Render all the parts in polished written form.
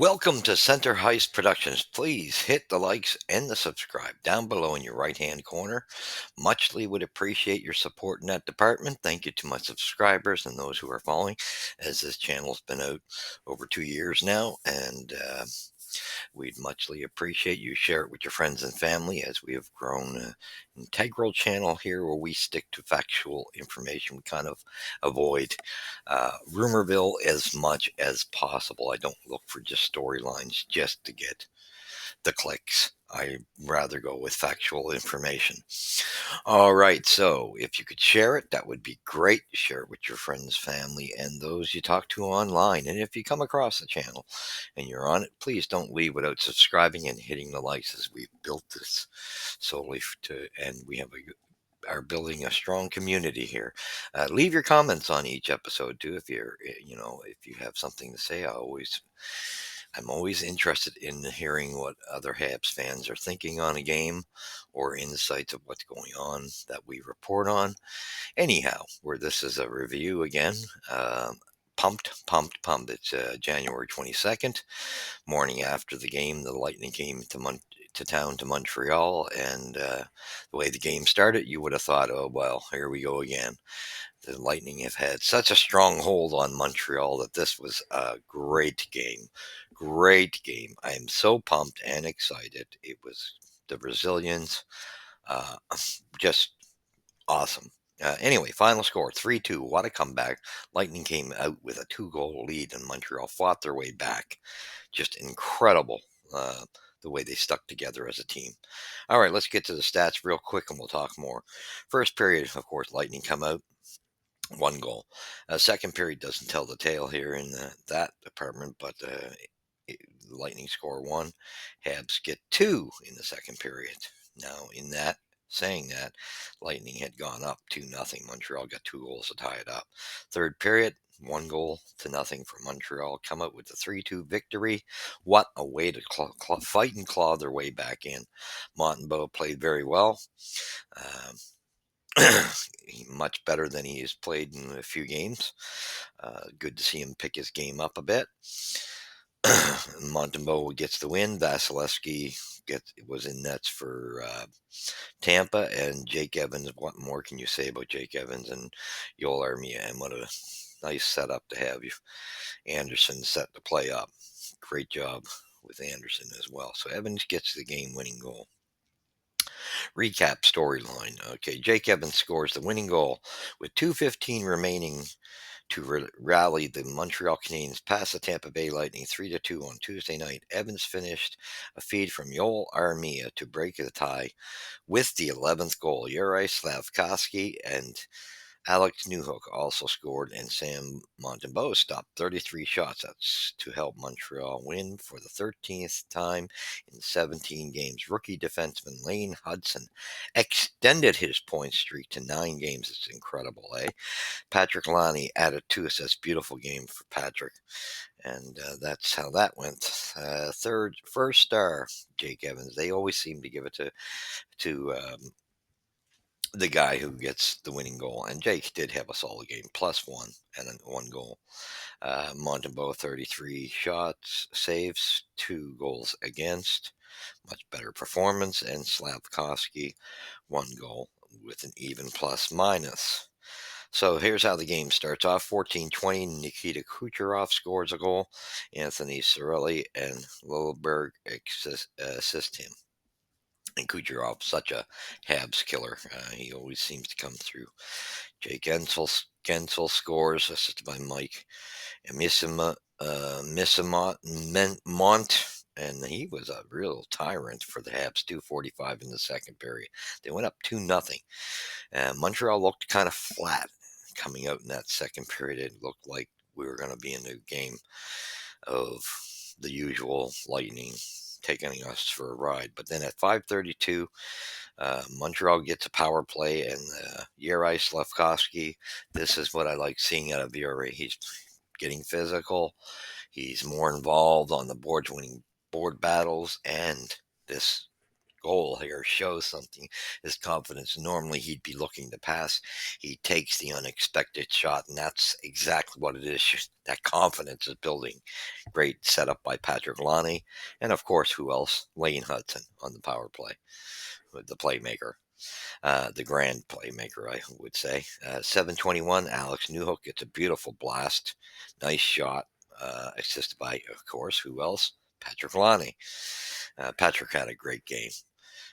Welcome to Center Heist Productions. Please hit the likes and the subscribe down below in your right hand corner. Muchly would appreciate your support in that department. Thank you to my subscribers and those who are following, as this channel's been out over 2 years now, and we'd muchly appreciate you share it with your friends and family as we have grown an integral channel here where we stick to factual information. We kind of avoid rumorville as much as possible. I don't look for just storylines just to get the clicks. I rather go with factual information. All right, so if you could share it, that would be great. Share it with your friends, family, and those you talk to online. And if you come across the channel and you're on it, please don't leave without subscribing and hitting the likes, as we've built this solely and we have are building a strong community here. Leave your comments on each episode too, if if you have something to say. I'm always interested in hearing what other Habs fans are thinking on a game or insights of what's going on that we report on. Anyhow, where this is a review again. Pumped. It's January 22nd, morning after the game. The Lightning came to town to Montreal, and the way the game started, you would have thought, oh, well, here we go again. The Lightning have had such a strong hold on Montreal that this was a great game. Great game. I'm so pumped and excited. It was the resilience, uh, just awesome. Anyway, final score 3-2. What a comeback. Lightning came out with a 2-goal lead, and Montreal fought their way back. Just incredible the way they stuck together as a team. All right, let's get to the stats real quick and we'll talk more. First period, of course, Lightning come out. 1 goal. Second period doesn't tell the tale here in that department, but Lightning score 1. Habs get 2 in the second period. Now, saying that, Lightning had gone up 2-0. Montreal got 2 goals to tie it up. Third period, 1-0 for Montreal. Come out with a 3-2 victory. What a way to fight and claw their way back in. Montembeault played very well. Um, much better than he has played in a few games. Good to see him pick his game up a bit. Montembeault gets the win. Vasilevsky was in nets for Tampa, and Jake Evans. What more can you say about Jake Evans and Yoel Armia? And what a nice setup to have you. Anderson set to play up. Great job with Anderson as well. So Evans gets the game-winning goal. Recap storyline. Okay, Jake Evans scores the winning goal with 2:15 remaining to rally the Montreal Canadiens past the Tampa Bay Lightning 3-2 on Tuesday night. Evans finished a feed from Yoel Armia to break the tie with the 11th goal. Juraj Slafkovsky and Alex Newhook also scored, and Sam Montembeault stopped 33 shots. That's to help Montreal win for the 13th time in 17 games. Rookie defenseman Lane Hudson extended his point streak to 9 games. It's incredible, eh? Patrick Lonnie added 2 assists. Beautiful game for Patrick. And that's how that went. First star, Jake Evans. They always seem to give it to the guy who gets the winning goal. And Jake did have a solid game, +1 and 1 goal. Montembeault, 33 shots, saves, 2 goals against. Much better performance. And Slavkovsky, 1 goal with an even plus-minus. So here's how the game starts off. 14-20, Nikita Kucherov scores a goal. Anthony Cirelli and Lilleberg assist him. And Kucherov, such a Habs killer. He always seems to come through. Jake Gensel scores, assisted by Mike Missimont, and he was a real tyrant for the Habs. 2:45 in the second period. They went up 2-0. Montreal looked kind of flat coming out in that second period. It looked like we were going to be in a game of the usual Lightning taking us for a ride. But then at 5:32, Montreal gets a power play, and Juraj Slafkovsky, this is what I like seeing out of Juraj. He's getting physical. He's more involved on the boards, winning board battles, and this goal here shows something. His confidence. Normally, he'd be looking to pass. He takes the unexpected shot, and that's exactly what it is. That confidence is building. Great setup by Patrick Lonnie. And of course, who else? Lane Hudson on the power play, with the playmaker. The grand playmaker, I would say. 7:21, Alex Newhook gets a beautiful blast. Nice shot. Assisted by, of course, who else? Patrick Lonnie. Patrick had a great game.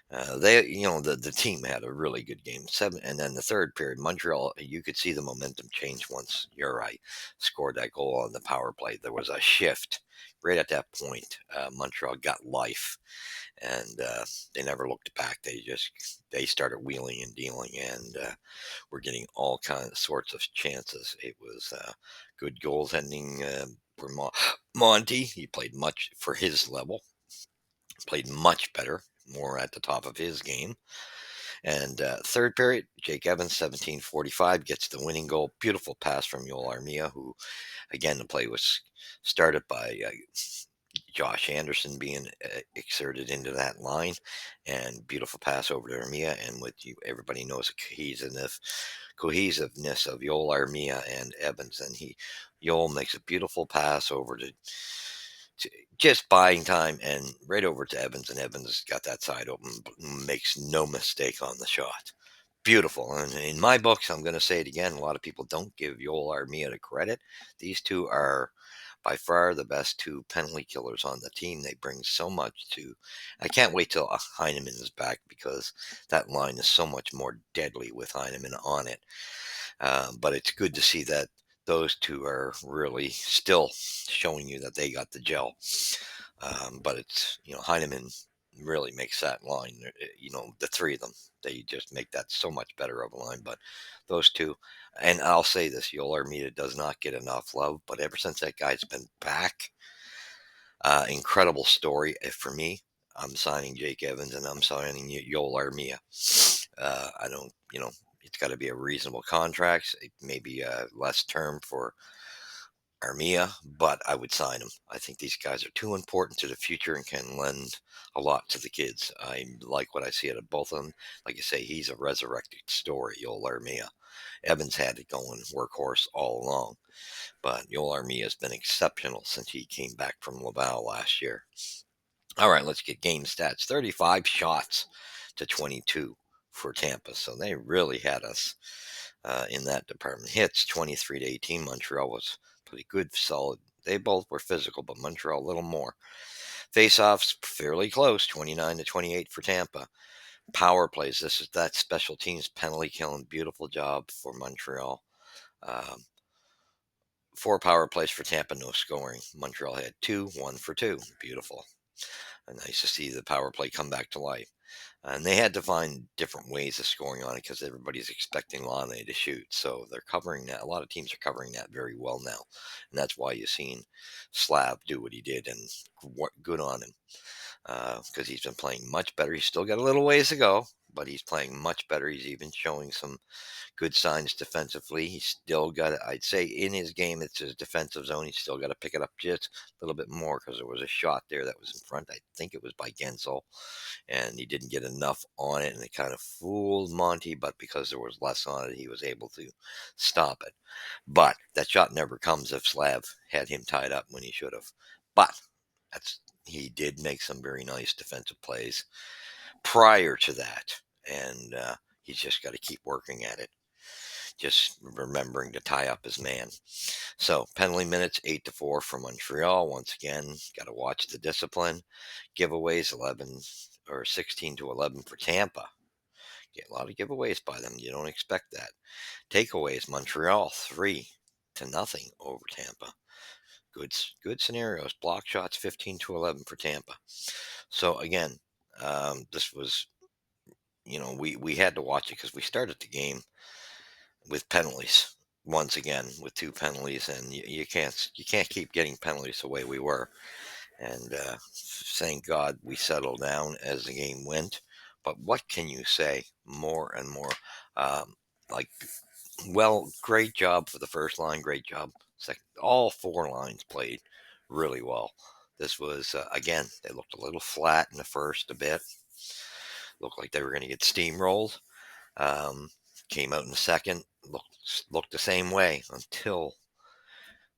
The team had a really good game. Seven, and then the third period, Montreal, you could see the momentum change once Uri scored that goal on the power play. There was a shift right at that point. Montreal got life, and they never looked back. They started wheeling and dealing, and were getting all kinds sorts of chances. It was good goaltending for Monty. He played much for his level, played much better, more at the top of his game. And third period, Jake Evans, 17:45, gets the winning goal. Beautiful pass from Yoel Armia, who, again, the play was started by Josh Anderson being exerted into that line, and beautiful pass over to Armia. And with you, everybody knows the cohesiveness of Yoel Armia and Evans, and Yoel makes a beautiful pass over to just buying time and right over to Evans, and Evans has got that side open, makes no mistake on the shot. Beautiful. And in my books, I'm going to say it again. A lot of people don't give Yoel Armia the credit. These two are by far the best two penalty killers on the team. They bring so much to. I can't wait till Heineman is back, because that line is so much more deadly with Heineman on it. But it's good to see that those two are really still showing you that they got the gel. But it's, Heineman really makes that line, the three of them, they just make that so much better of a line. But those two, and I'll say this, Yoel Armida does not get enough love, but ever since that guy's been back, incredible story. For me, I'm signing Jake Evans and I'm signing Yoel Armia. I don't, it's got to be a reasonable contract, maybe a less term for Armia, but I would sign him. I think these guys are too important to the future and can lend a lot to the kids. I like what I see out of both of them. Like I say, he's a resurrected story, Yoel Armia. Evans had it going, workhorse all along, but Yoel Armia has been exceptional since he came back from Laval last year. All right, let's get game stats. 35 shots to 22 for Tampa, so they really had us in that department. Hits 23 to 18. Montreal was pretty good, solid. They both were physical, but Montreal a little more. Face-offs fairly close, 29 to 28 for Tampa. Power plays. This is that special teams penalty killing. Beautiful job for Montreal. Um, 4 power plays for Tampa, no scoring. Montreal had 2, 1 for 2. Beautiful. And nice to see the power play come back to life. And they had to find different ways of scoring on it, because everybody's expecting Lane to shoot. So they're covering that. A lot of teams are covering that very well now. And that's why you've seen Slav do what he did, and good on him, because he's been playing much better. He's still got a little ways to go, but he's playing much better. He's even showing some good signs defensively. He's still got it. I'd say in his game, it's his defensive zone. He's still got to pick it up just a little bit more, because there was a shot there that was in front. I think it was by Gensel, and he didn't get enough on it, and it kind of fooled Monty, but because there was less on it, he was able to stop it. But that shot never comes if Slav had him tied up when he should have. But he did make some very nice defensive plays prior to that, and he's just got to keep working at it, just remembering to tie up his man. So penalty minutes 8-4 for Montreal. Once again, got to watch the discipline. Giveaways 11 or 16-11 for Tampa. Get a lot of giveaways by them. You don't expect that. Takeaways, Montreal 3-0 over Tampa. Good scenarios. Block shots 15-11 for Tampa. So again, this was, we had to watch it, because we started the game with penalties once again, with 2 penalties, and you can't keep getting penalties the way we were. And thank God we settled down as the game went. But what can you say? More and more, um, like, well, great job for the first line, great job second. All 4 lines played really well. This was again, they looked a little flat in the first a bit, Looked like they were going to get steamrolled. Um, Came out in the second, looked the same way until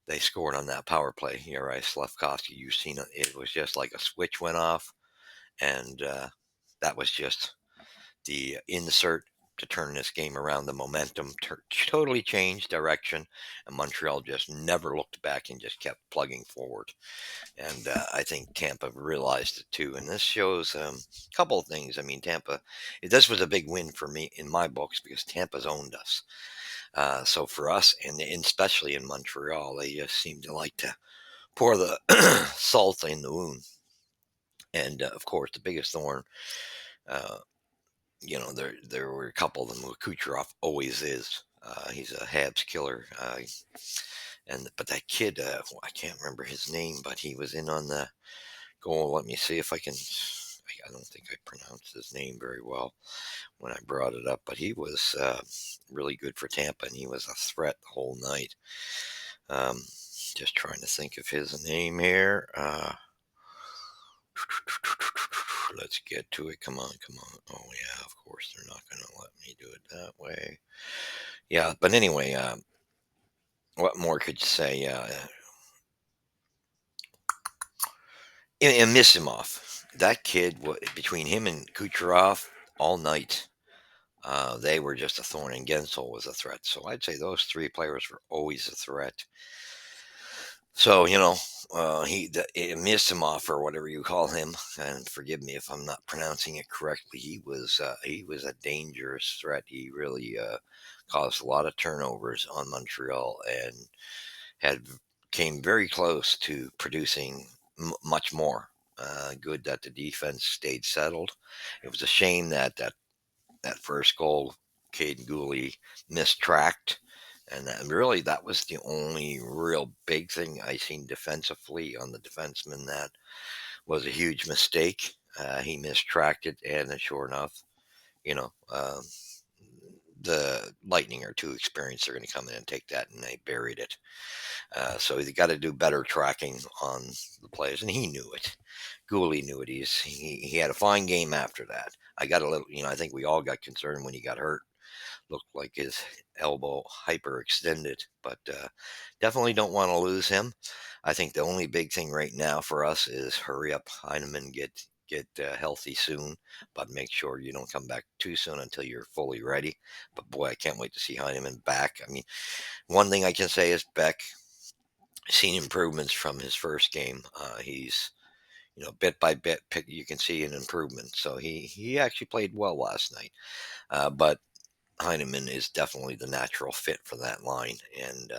they scored on that power play. You're right, Slafkovsky. You've seen it. It was just like a switch went off, and that was just the insert to turn this game around. The momentum totally changed direction, and Montreal just never looked back and just kept plugging forward. And I think Tampa realized it too. And this shows a couple of things. I mean, Tampa, this was a big win for me in my books because Tampa's owned us. So for us, and especially in Montreal, they just seem to like to pour the salt in the wound. And of course, the biggest thorn, uh, there were a couple of them. Kucherov always is. He's a Habs killer. But that kid, I can't remember his name, but he was in on the goal. Let me see if I can. I don't think I pronounced his name very well when I brought it up, but he was really good for Tampa, and he was a threat the whole night. Um, just trying to think of his name here. Let's get to it. Come on, come on. Oh yeah, of course they're not going to let me do it that way. Yeah, but anyway, what more could you say? And Misimov, that kid, between him and Kucherov all night, they were just a thorn, and Gensel was a threat. So I'd say those three players were always a threat. So Misimov or whatever you call him, and forgive me if I'm not pronouncing it correctly. He was a dangerous threat. He really caused a lot of turnovers on Montreal and had came very close to producing much more. Good that the defense stayed settled. It was a shame that first goal, Caden Gooley mistracked. And that was the only real big thing I seen defensively on the defenseman that was a huge mistake. He mistracked it, and sure enough, you know, the Lightning are too experienced. They're going to come in and take that, and they buried it. So they got to do better tracking on the plays, and he knew it. Gooley knew it. He had a fine game after that. I got a little, I think we all got concerned when he got hurt. Looked like his elbow hyperextended, but definitely don't want to lose him. I think the only big thing right now for us is hurry up, Heineman, get healthy soon, but make sure you don't come back too soon until you're fully ready. But boy, I can't wait to see Heineman back. I mean, one thing I can say is Beck seen improvements from his first game. He's bit by bit, you can see an improvement. So he actually played well last night. But Heineman is definitely the natural fit for that line, and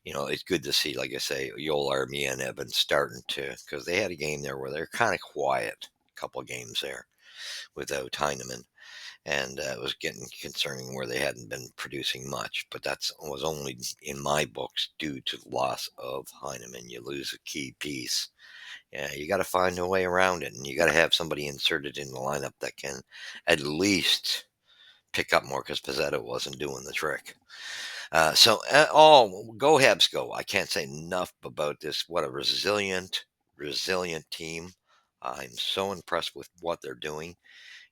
it's good to see, like I say, Joel Armia and Evans starting to, because they had a game there where they're kind of quiet, a couple of games there without Heineman, and it was getting concerning where they hadn't been producing much. But that was only in my books due to the loss of Heineman. You lose a key piece. Yeah, you got to find a way around it, and you got to have somebody inserted in the lineup that can at least pick up more because Pizzetta wasn't doing the trick. Go Habs go. I can't say enough about this. What a resilient team. I'm so impressed with what they're doing.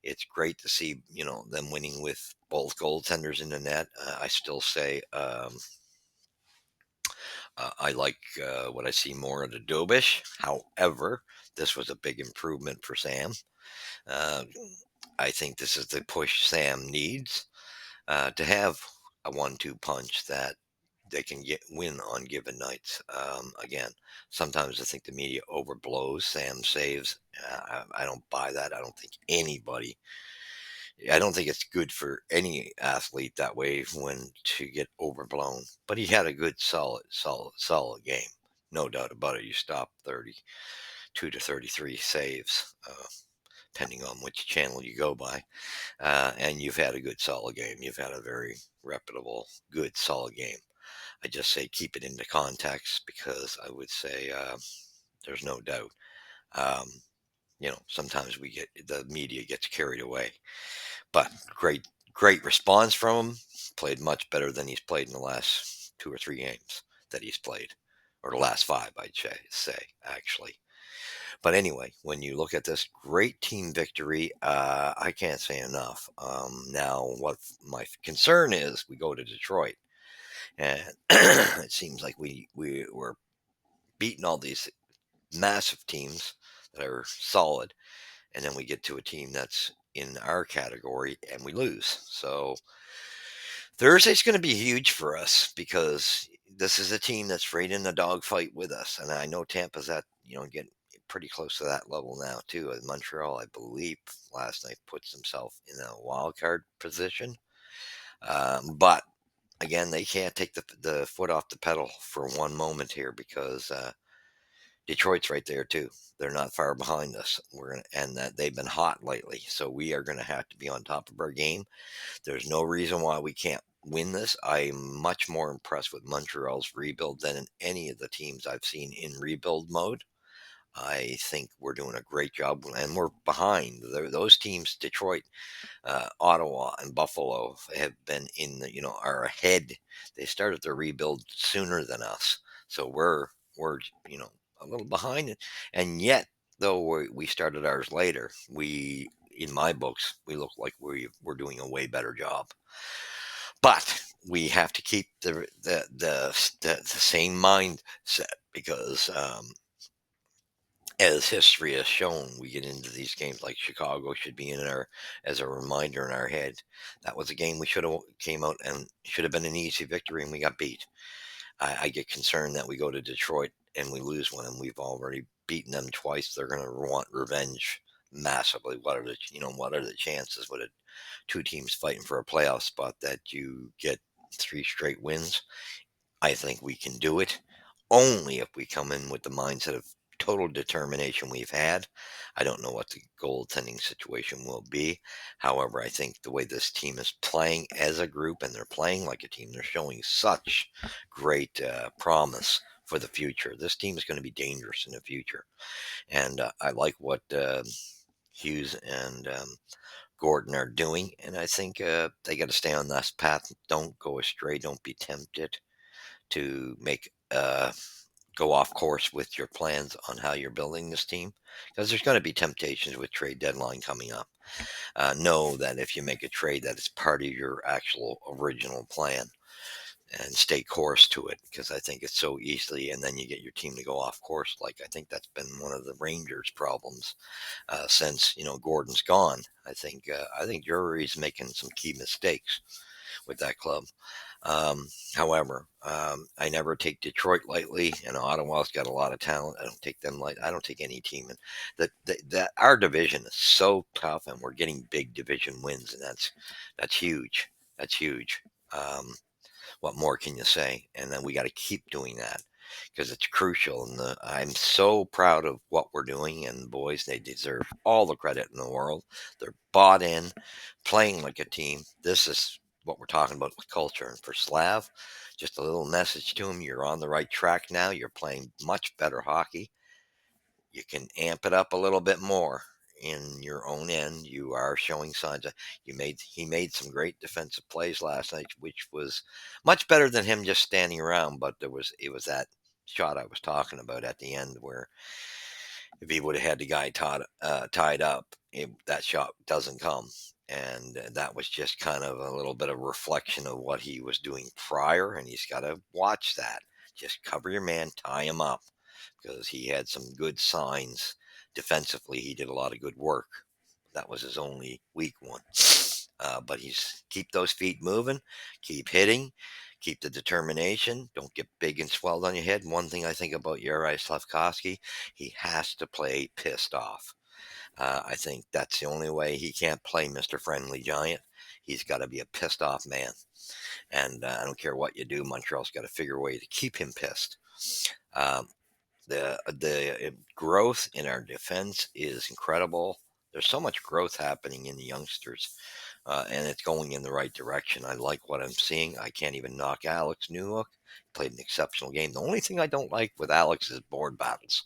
It's great to see, them winning with both goaltenders in the net. I still say I like what I see more of the Dobish. However, this was a big improvement for Sam. Uh, I think this is the push Sam needs to have a 1-2 punch that they can win on given nights. Again, sometimes I think the media overblows Sam saves. I don't buy that. I don't think it's good for any athlete that way when to get overblown. But he had a good, solid game. No doubt about it. You stop 32 to 33 saves, depending on which channel you go by. And you've had a good, solid game. You've had a very reputable, good, solid game. I just say keep it into context because I would say there's no doubt. Um, sometimes the media gets carried away, but great response from him. Played much better than he's played in the last 2 or 3 games that he's played, or the last 5, I'd say actually. But anyway, when you look at this great team victory, I can't say enough. Now, what my concern is, we go to Detroit, and it seems like we were beating all these massive teams that are solid, and then we get to a team that's in our category and we lose. So Thursday's going to be huge for us because this is a team that's right in the dogfight with us, and I know Tampa's at getting pretty close to that level now too. Montreal, I believe, last night puts himself in a wild card position, but again, they can't take the foot off the pedal for one moment here because Detroit's right there too. They're not far behind us. And that they've been hot lately, so we are gonna have to be on top of our game. There's no reason why we can't win this. I'm much more impressed with Montreal's rebuild than in any of the teams I've seen in rebuild mode. I think we're doing a great job, and we're behind those teams. Detroit, Ottawa, and Buffalo have been are ahead. They started their rebuild sooner than us, so we're a little behind, and yet though we started ours later, in my books we look like we're doing a way better job. But we have to keep the same mindset because as history has shown, we get into these games like Chicago should be in our as a reminder in our head. That was a game we should have came out and should have been an easy victory, and we got beat. I get concerned that we go to Detroit and we lose one, and we've already beaten them twice. They're going to want revenge massively. What are the chances with two teams fighting for a playoff spot that you get three straight wins? I think we can do it only if we come in with the mindset of total determination we've had. I don't know what the goaltending situation will be. However, I think the way this team is playing as a group and they're playing like a team, they're showing such great promise for the future. This team is going to be dangerous in the future. And I like what Hughes and Gordon are doing. And I think they got to stay on this path. Don't go astray. Don't be tempted to go off course with your plans on how you're building this team because there's going to be temptations with trade deadline coming up. Know that if you make a trade that is part of your actual original plan and stay course to it because I think it's so easily and then you get your team to go off course. Like I think that's been one of the Rangers problems since Gordon's gone. I think Drury's making some key mistakes with that club. However, I never take Detroit lightly, and Ottawa's got a lot of talent. I don't take them light. I don't take any team, and that our division is so tough, and we're getting big division wins, and that's huge. That's huge. Um, what more can you say? And then we got to keep doing that because it's crucial. And I'm so proud of what we're doing. And boys, they deserve all the credit in the world. They're bought in, playing like a team. This is what we're talking about with culture. And for Slav, just a little message to him: you're on the right track now. You're playing much better hockey. You can amp it up a little bit more in your own end. You are showing signs of he made some great defensive plays last night, which was much better than him just standing around. But it was that shot I was talking about at the end where if he would have had the guy tied up, that shot doesn't come. And that was just kind of a little bit of reflection of what he was doing prior, and he's got to watch that. Just cover your man, tie him up, because he had some good signs defensively. He did a lot of good work. That was his only weak one. But he's keep those feet moving, keep hitting, keep the determination. Don't get big and swelled on your head. One thing I think about Yuri Slavkovsky, he has to play pissed off. I think that's the only way. He can't play Mr. Friendly Giant. He's got to be a pissed off man. And I don't care what you do, Montreal's got to figure a way to keep him pissed. Um, the growth in our defense is incredible. There's so much growth happening in the youngsters, and it's going in the right direction. I like what I'm seeing. I can't even knock Alex Newhook. Played an exceptional game. The only thing I don't like with Alex is board battles.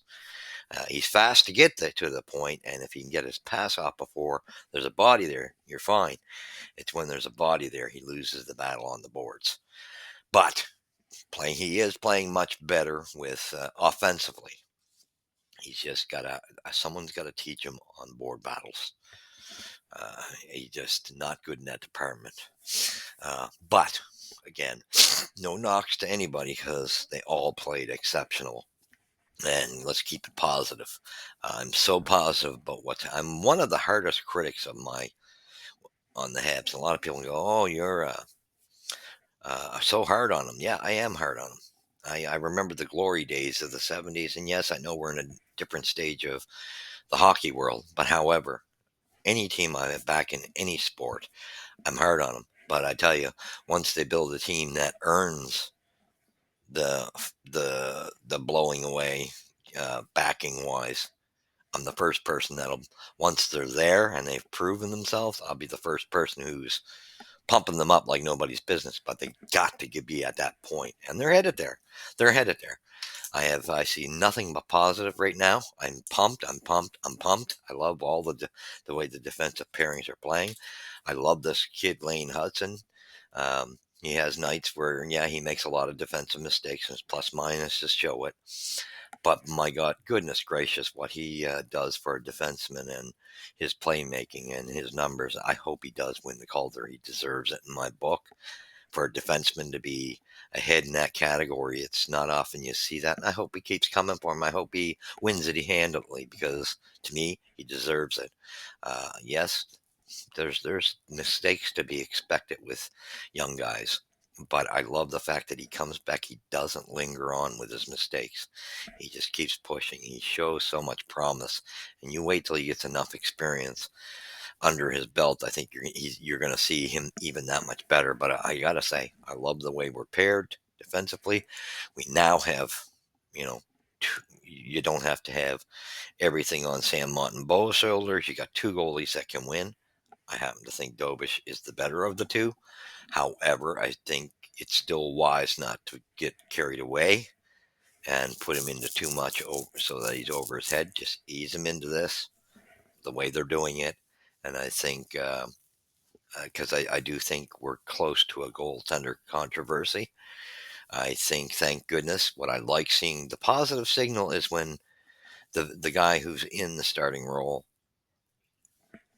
He's fast to get to the point, and if he can get his pass off before there's a body there, you're fine. It's when there's a body there he loses the battle on the boards. But he is playing much better with offensively. He's just gotta someone's gotta teach him on board battles. He's just not good in that department. But again, no knocks to anybody because they all played exceptional. And let's keep it positive. I'm so positive about I'm one of the hardest critics of my on the Habs. A lot of people go, "Oh, you're so hard on them." Yeah, I am hard on them. I remember the glory days of the '70s, and yes, I know we're in a different stage of the hockey world. But however, any team I have back in any sport, I'm hard on them. But I tell you, once they build a team that earns the the blowing away, backing wise, I'm the first person that'll once they're there and they've proven themselves, I'll be the first person who's pumping them up like nobody's business. But they got to be at that point, and they're headed there. They're headed there. I see nothing but positive right now. I'm pumped. I'm pumped. I'm pumped. I love all the way the defensive pairings are playing. I love this kid Lane Hudson. He has nights where yeah he makes a lot of defensive mistakes and his plus minus to show it. But my God, goodness gracious, what he does for a defenseman and his playmaking and his numbers. I hope he does win the Calder. He deserves it in my book. For a defenseman to be ahead in that category, it's not often you see that. And I hope he keeps coming for him. I hope he wins it handily because to me, he deserves it. Yes, there's mistakes to be expected with young guys. But I love the fact that he comes back. He doesn't linger on with his mistakes. He just keeps pushing. He shows so much promise. And you wait till he gets enough experience under his belt. I think you're going to see him even that much better. But I got to say, I love the way we're paired defensively. We now have, you know, you don't have to have everything on Sam Montembeau's shoulders. You got two goalies that can win. I happen to think Dobish is the better of the two. However, I think it's still wise not to get carried away and put him into too much over so that he's over his head. Just ease him into this the way they're doing it. And I think, because I do think we're close to a goaltender controversy. I think, thank goodness, what I like seeing the positive signal is when the guy who's in the starting role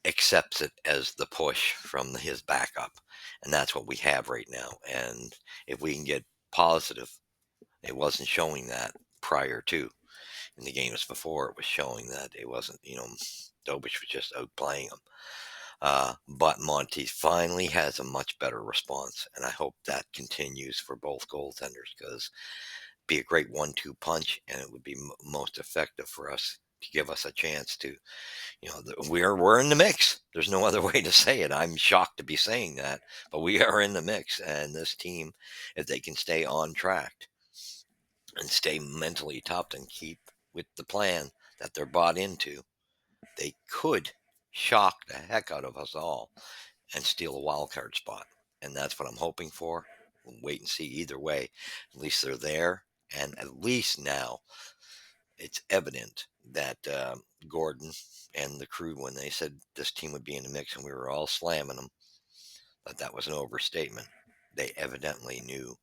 accepts it as the push from his backup. And that's what we have right now. And if we can get positive, it wasn't showing that prior to. In the games before, it was showing that it wasn't, Dobich was just outplaying him. But Monty finally has a much better response, and I hope that continues for both goaltenders because it'd be a great 1-2 punch, and it would be most effective for us to give us a chance to, we're in the mix. There's no other way to say it. I'm shocked to be saying that, but we are in the mix, and this team, if they can stay on track and stay mentally tough and keep with the plan that they're bought into, they could shock the heck out of us all and steal a wild card spot. And that's what I'm hoping for. We'll wait and see either way. At least they're there. And at least now it's evident that Gordon and the crew, when they said this team would be in the mix and we were all slamming them, that was an overstatement. They evidently knew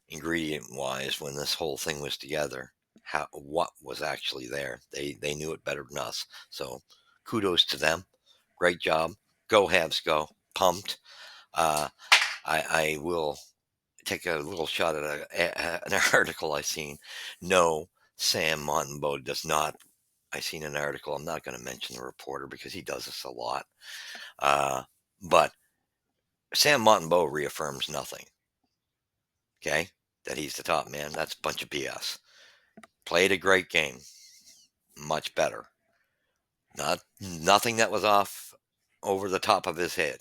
ingredient wise when this whole thing was together what was actually there. They knew it better than us. So kudos to them. Great job. Go Habs go. Pumped. Uh, I will take a little shot at an article I seen. No, Sam Montembeault does not. I seen an article. I'm not going to mention the reporter because he does this a lot. But Sam Montembeault reaffirms nothing. Okay, that he's the top man. That's a bunch of BS. Played a great game. Much better. Nothing that was off over the top of his head.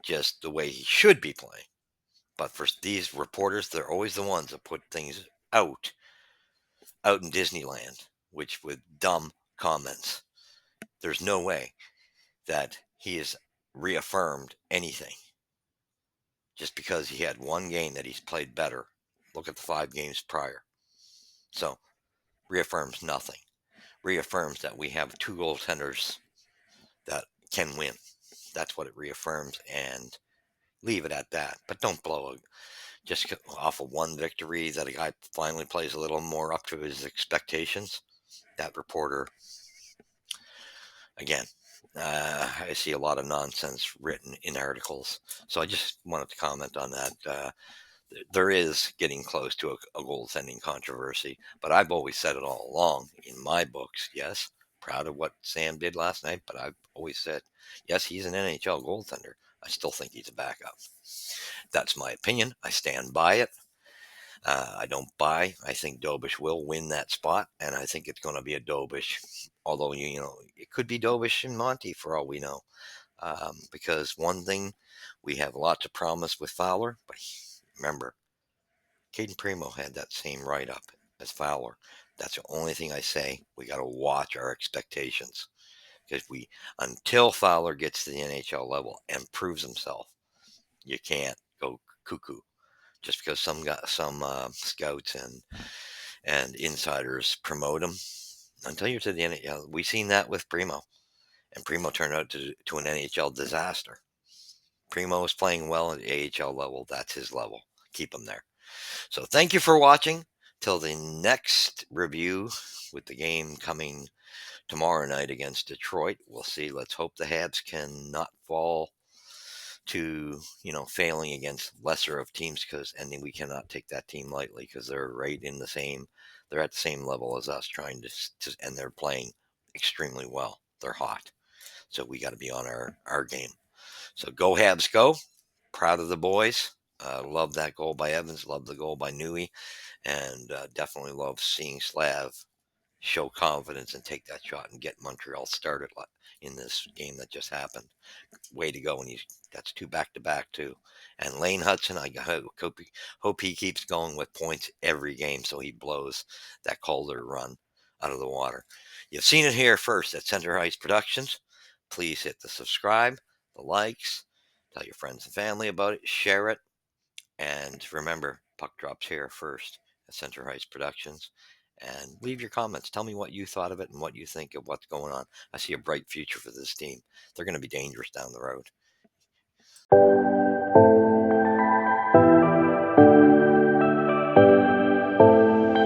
Just the way he should be playing. But for these reporters, they're always the ones that put things out in Disneyland, which with dumb comments. There's no way that he has reaffirmed anything just because he had one game that he's played better. Look at the 5 games prior. So, reaffirms nothing. Reaffirms that we have 2 goaltenders that can win. That's what it reaffirms, and leave it at that. But don't blow just off of one victory that a guy finally plays a little more up to his expectations. That reporter, again, I see a lot of nonsense written in articles. So I just wanted to comment on that. There is getting close to a goaltending controversy, but I've always said it all along in my books. Yes, proud of what Sam did last night, but I've always said, yes, he's an NHL goaltender. I still think he's a backup. That's my opinion. I stand by it. I don't buy. I think Dobish will win that spot, and I think it's going to be a Dobish. Although it could be Dobish and Monty for all we know. Because one thing, we have a lot to promise with Fowler, but remember, Caden Primo had that same write up as Fowler. That's the only thing I say. We got to watch our expectations because until Fowler gets to the NHL level and proves himself, you can't go cuckoo just because some scouts and insiders promote him. Until you're to the NHL, we've seen that with Primo, and Primo turned out to an NHL disaster. Primo is playing well at the AHL level. That's his level. Keep him there. So thank you for watching. Till the next review with the game coming tomorrow night against Detroit. We'll see. Let's hope the Habs can not fall to, failing against lesser of teams and we cannot take that team lightly because they're right in they're at the same level as us and they're playing extremely well. They're hot. So we got to be on our game. So go Habs, go. Proud of the boys. Love that goal by Evans. Love the goal by Nui. And definitely love seeing Slav show confidence and take that shot and get Montreal started in this game that just happened. Way to go. And that's two back to back, too. And Lane Hudson, I hope he keeps going with points every game so he blows that Calder run out of the water. You've seen it here first at Center Heights Productions. Please hit the subscribe, the likes, tell your friends and family about it, share it. And remember, puck drops here first at Center Heights Productions. And leave your comments. Tell me what you thought of it and what you think of what's going on. I see a bright future for this team. They're going to be dangerous down the road.